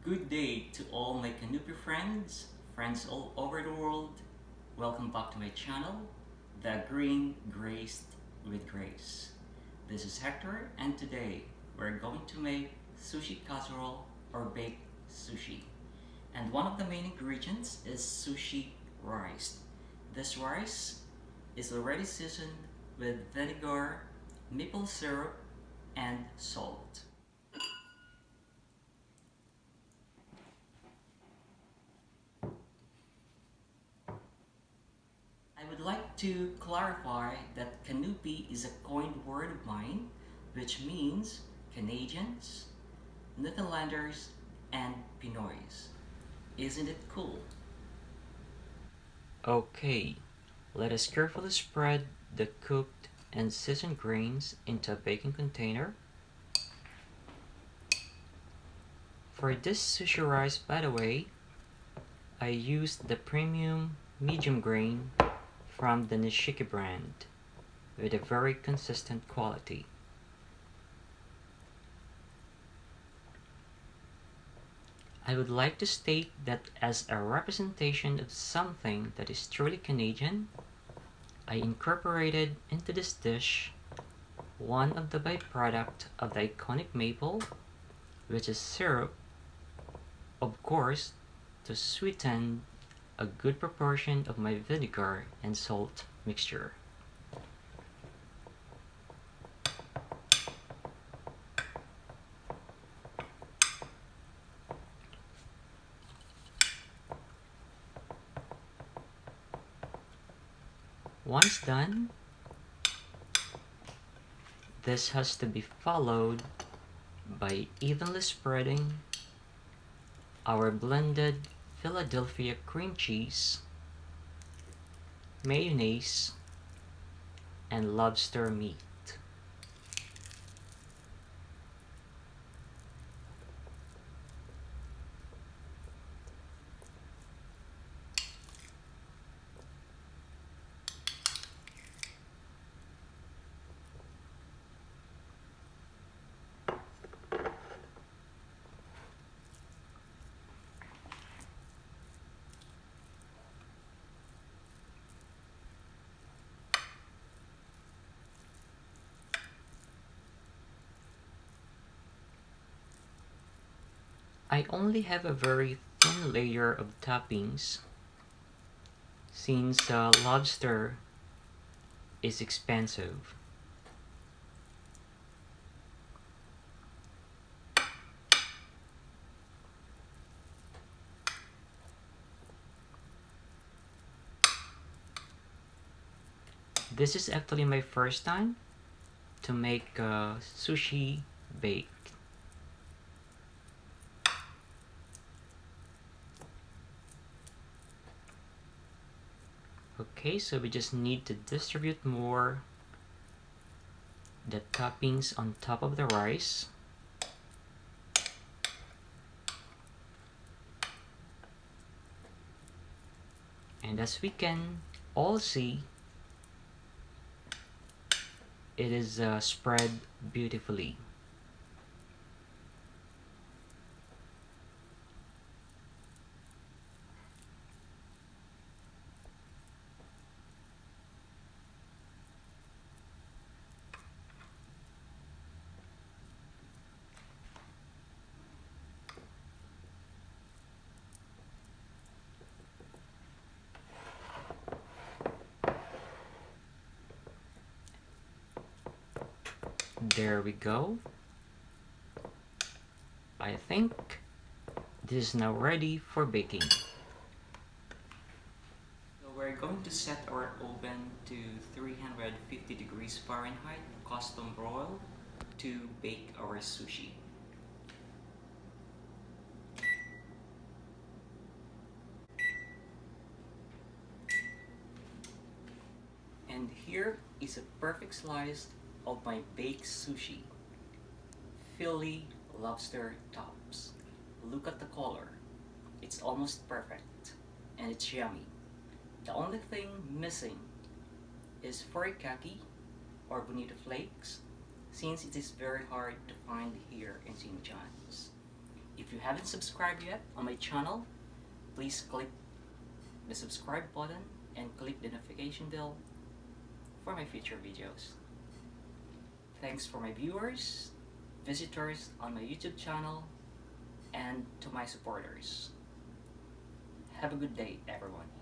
Good day to all my Kanupi friends all over the world. Welcome back to my channel, The Green Graced with Grace. This is Hector, and today we're going to make sushi casserole or baked sushi. And one of the main ingredients is sushi rice. This rice is already seasoned with vinegar, maple syrup, and salt. I would like to clarify that Kanupi is a coined word of mine, which means Canadians, Newfoundlanders, and Pinoys. Isn't it cool? Okay, let us carefully spread the cooked and seasoned grains into a baking container. For this sushi rice, by the way, I used the premium medium grain from the Nishiki brand with a very consistent quality. I would like to state that as a representation of something that is truly Canadian, I incorporated into this dish one of the byproduct of the iconic maple, which is syrup, of course, to sweeten a good proportion of my vinegar and salt mixture. Once done, this has to be followed by evenly spreading our blended Philadelphia cream cheese, mayonnaise, and lobster meat. I only have a very thin layer of toppings since lobster is expensive. This is actually my first time to make sushi bake. Okay, so we just need to distribute more the toppings on top of the rice. And as we can all see, it is spread beautifully. There we go. I think this is now ready for baking. So we're going to set our oven to 350 degrees Fahrenheit custom broil to bake our sushi. And here is a perfect slice of my baked sushi. Philly lobster tops. Look at the color. It's almost perfect and it's yummy. The only thing missing is furikaki or bonito flakes, since it is very hard to find here in St. John's. If If you haven't subscribed yet on my channel, please click the subscribe button and click the notification bell for my future videos. Thanks for my viewers, visitors on my YouTube channel, and to my supporters. Have a good day, everyone.